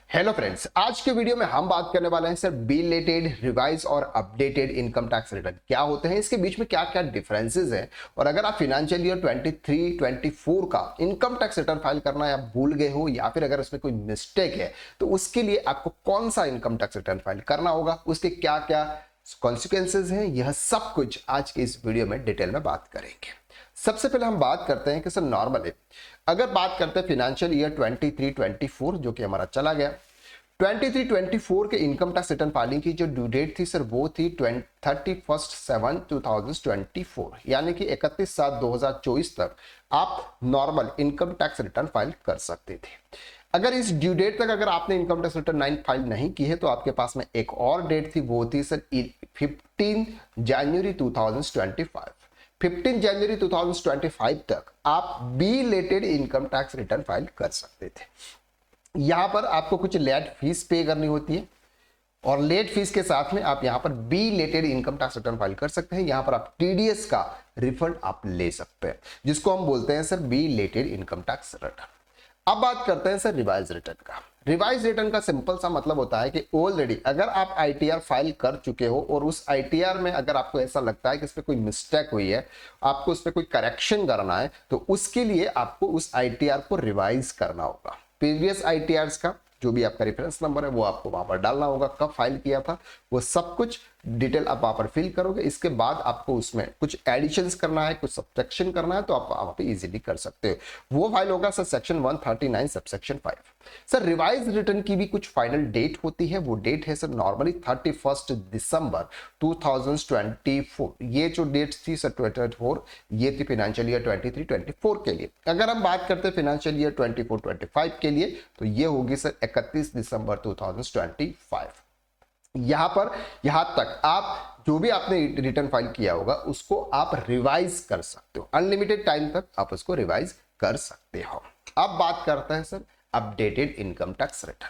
Hello friends, आज के video में हम बात करने वाले हैं सर बिलेटेड, रिवाइज और अपडेटेड इनकम टैक्स रिटर्न क्या होते हैं, इसके बीच में क्या क्या डिफरेंसेस हैं। और अगर आप फिनेंशियल ईयर 23-24 का इनकम टैक्स रिटर्न फाइल करना या भूल गए हो या फिर अगर उसमें कोई मिस्टेक है तो उसके लिए आपको कौन सा इनकम टैक्स रिटर्न फाइल करना होगा, उसके क्या क्या कॉन्सिक्वेंसेज हैं, यह सब कुछ आज के इस वीडियो में डिटेल में बात करेंगे। सबसे पहले हम बात करते हैं कि सर नॉर्मली अगर बात करते हैं फिनेंशियल ईयर 23-24 जो कि हमारा चला गया, 23-24 के इनकम टैक्स रिटर्न फाइलिंग की जो ड्यू डेट थी सर वो थी 31/7/2024, यानी कि 31/7/2024 तक आप normal income tax return file कर सकते थे। अगर इस ड्यू डेट तक अगर आपने इनकम टैक्स रिटर्न 9 फाइल नहीं की है तो आपके पास में एक और डेट थी, वो थी सर 15 जनवरी 2025। 15 जनवरी 2025 तक आप belated income tax return file कर सकते थे। यहां पर आपको कुछ लेट फीस पे करनी होती है और लेट फीस के साथ में आप यहां पर belated income tax return file कर सकते हैं। यहां पर आप टीडीएस का रिफंड आप ले सकते हैं, जिसको हम बोलते हैं sir belated income tax return. अब बात करते हैं सर रिवाइज रिटर्न का। रिवाइज रिटर्न का सिंपल सा मतलब होता है कि ऑलरेडी अगर आप आईटीआर फाइल कर चुके हो और उस आईटीआर में अगर आपको ऐसा लगता है कि इस पे कोई मिस्टेक हुई है, आपको उस पे कोई करेक्शन करना है, तो उसके लिए आपको उस आईटीआर को रिवाइज करना होगा। प्रीवियस आईटीआर्स का जो भी आपका रेफरेंस नंबर है वो आपको वहां पर डालना होगा, कब फाइल किया था वो सब कुछ डिटेल आप वहां पर फिल करोगे। इसके बाद आपको उसमें कुछ एडिशंस करना है, कुछ सब्ट्रैक्शन करना है, तो आप वहां पे इजीली कर सकते हो। वो फाइल होगा sir section 139 subsection 5। Sir revise return की भी कुछ फाइनल डेट होती है, वो डेट है सर नॉर्मली 31 दिसंबर 2024। ये जो डेट थी सर 24 ये थी फाइनेंशियल ईयर 23-24 के लिए। अगर हम बात करते हैं फाइनेंशियल ईयर 24-25 के लिए तो ये होगी सर 31 दिसंबर 2025। यहां तक आप जो भी आपने रिटर्न फाइल किया होगा उसको आप रिवाइज कर सकते हो, अनलिमिटेड टाइम तक आप उसको रिवाइज कर सकते हो। अब बात करते हैं sir updated income tax return.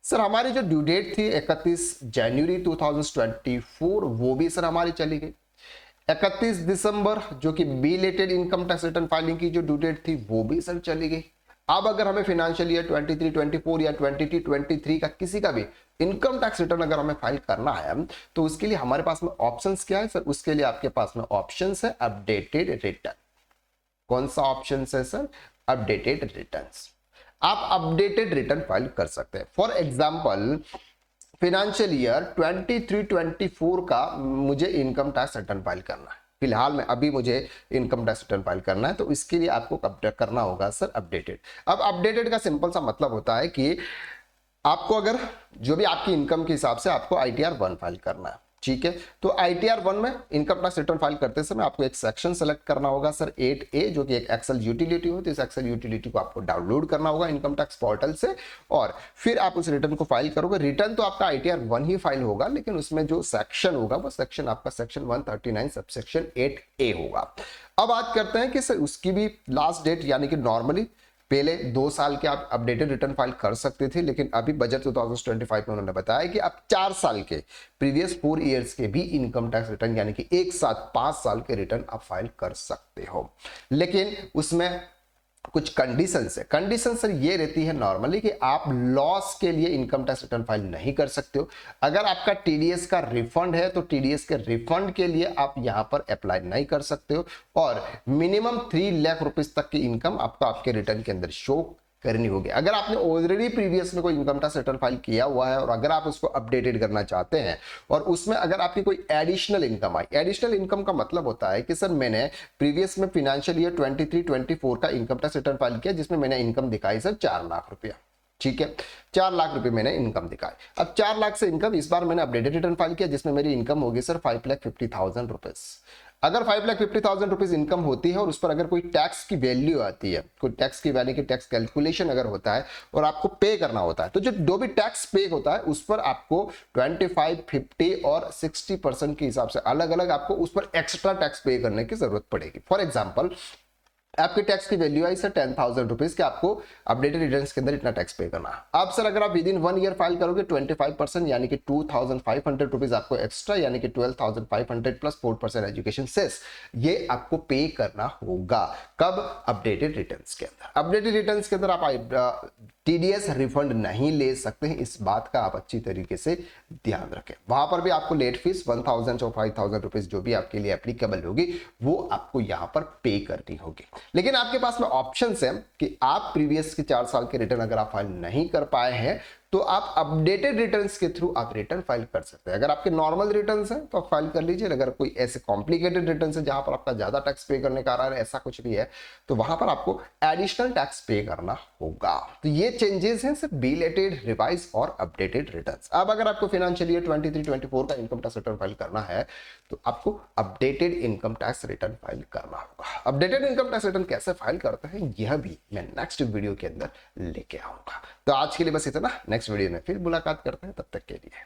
Sir हमारी जो ड्यू डेट थी 31 जनवरी 2024 वो भी सर हमारी चली गई। 31 दिसंबर जो कि belated income tax return filing की जो ड्यू डेट थी वो भी सर चली गई। अब अगर हमें फाइनेंशियल ईयर 23-24 या 22-23 का किसी का भी इनकम टैक्स रिटर्न अगर हमें फाइल करना है तो उसके लिए हमारे पास में ऑप्शंस क्या है सर, उसके लिए आपके पास में ऑप्शंस है अपडेटेड रिटर्न। कौन सा ऑप्शन है सर? Updated returns. आप अपडेटेड रिटर्न फाइल कर सकते हैं। फॉर एग्जांपल फाइनेंशियल ईयर 23-24 का मुझे इनकम टैक्स रिटर्न फाइल करना है, फिलहाल में अभी मुझे इनकम टैक्स रिटर्न फाइल करना है, तो इसके लिए आपको करना होगा सर अपडेटेड। अब अपडेटेड का सिंपल सा मतलब होता है कि आपको अगर जो भी आपकी इनकम के हिसाब से आपको आईटीआर 1 फाइल करना है, ठीक है, तो आईटीआर 1 में इनकम टैक्स रिटर्न फाइल करते समय आपको एक सेक्शन सेलेक्ट करना होगा सर 8A, जो कि एक एक्सेल यूटिलिटी होती है। इस एक्सेल यूटिलिटी को आपको डाउनलोड करना होगा इनकम टैक्स पोर्टल से और फिर आप उस रिटर्न को फाइल करोगे। रिटर्न तो आपका आईटीआर 1 ही फाइल होगा, लेकिन उसमें जो सेक्शन होगा वो सेक्शन आपका सेक्शन 139 सबसेक्शन 8A होगा। अब बात करते हैं कि सर उसकी भी लास्ट डेट, यानी कि नॉर्मली पहले 2 साल के आप अपडेटेड रिटर्न फाइल कर सकते थे, लेकिन अभी बजट 2025 में उन्होंने बताया कि आप 4 साल के प्रीवियस 4 इयर्स के भी इनकम टैक्स रिटर्न यानी कि एक साथ 5 साल के रिटर्न आप फाइल कर सकते हो। लेकिन उसमें कुछ कंडीशंस है। कंडीशन सर ये रहती है नॉर्मली कि आप लॉस के लिए इनकम टैक्स रिटर्न फाइल नहीं कर सकते हो। अगर आपका टीडीएस का रिफंड है तो टीडीएस के रिफंड के लिए आप यहां पर अप्लाई नहीं कर सकते हो और मिनिमम 3 लाख रुपीस तक की इनकम आपको आपके रिटर्न के अंदर शो करनी होगी। अगर आपने ऑलरेडी प्रीवियस में कोई इनकम टैक्स रिटर्न फाइल किया हुआ है और अगर आप उसको अपडेटेड करना चाहते हैं और उसमें अगर आपकी कोई एडिशनल इनकम आई, एडिशनल इनकम का मतलब होता है कि सर मैंने प्रीवियस में फाइनेंशियल ईयर 23-24 का इनकम टैक्स रिटर्न फाइल किया जिसमें मैंने इनकम दिखाई सर 4 लाख रुपया, ठीक है, 4 लाख रुपए मैंने इनकम दिखाई। अब 4 लाख से इनकम इस बार मैंने अपडेटेड रिटर्न फाइल किया जिसमें मेरी इनकम होगी सर 5,50,000 रुपीज। अगर 5,50,000 रुपीज इनकम होती है और उस पर अगर कोई टैक्स की वैल्यू आती है, कोई टैक्स की वैल्यू की टैक्स कैलकुलेशन अगर होता है और आपको पे करना होता है, तो जो भी टैक्स पे होता है उस पर आपको 25, 50 और 60% के हिसाब से अलग अलग आपको उस पर एक्स्ट्रा टैक्स पे करने की जरूरत पड़ेगी। फॉर एग्जाम्पल आपके टैक्स की वैल्यू आई सर 10,000 रुपीज के, आपको अपडेटेड रिटर्न्स के अंदर इतना टैक्स पे करना है। अब सर अगर आप विद इन 1 ईयर फाइल करोगे 25% यानी कि 2,500 रुपीज आपको एक्स्ट्रा यानी कि 12,500 प्लस 4% एजुकेशन सेस ये आपको पे करना होगा। कब? अपडेटेड रिटर्न्स के अंदर। अपडेटेड रिटर्न्स के अंदर आप टीडीएस रिफंड नहीं ले सकते हैं, इस बात का आप अच्छी तरीके से ध्यान रखें। वहां पर भी आपको लेट फीस 1000 और 5000 रुपीज जो भी आपके लिए एप्लीकेबल होगी वो आपको यहां पर पे करनी होगी। लेकिन आपके पास में ऑप्शन है कि आप प्रीवियस के 4 साल के रिटर्न अगर आप फाइल नहीं कर पाए हैं तो आप अपडेटेड रिटर्न्स के थ्रू आप रिटर्न फाइल कर सकते हैं। अगर आपके नॉर्मल रिटर्न्स हैं तो आप फाइल कर लीजिए, अगर कोई ऐसे कॉम्प्लिकेटेड रिटर्न्स है जहां पर आपका ज्यादा टैक्स पे करने का आ रहा है, ऐसा कुछ भी है, तो वहां पर आपको एडिशनल टैक्स पे करना होगा। तो ये चेंजेस हैं सिर्फ बिलेटेड, रिवाइज और अपडेटेड रिटर्न्स। अब अगर आपको फाइनेंशियल ईयर 23-24 का इनकम टैक्स रिटर्न फाइल करना है तो आपको updated income tax return file करना होगा। अपडेटेड इनकम टैक्स रिटर्न कैसे फाइल करते हैं यह भी मैं नेक्स्ट वीडियो के अंदर लेके आऊंगा। तो आज के लिए बस इतना, नेक्स्ट वीडियो में फिर मुलाकात करते हैं, तब तक के लिए।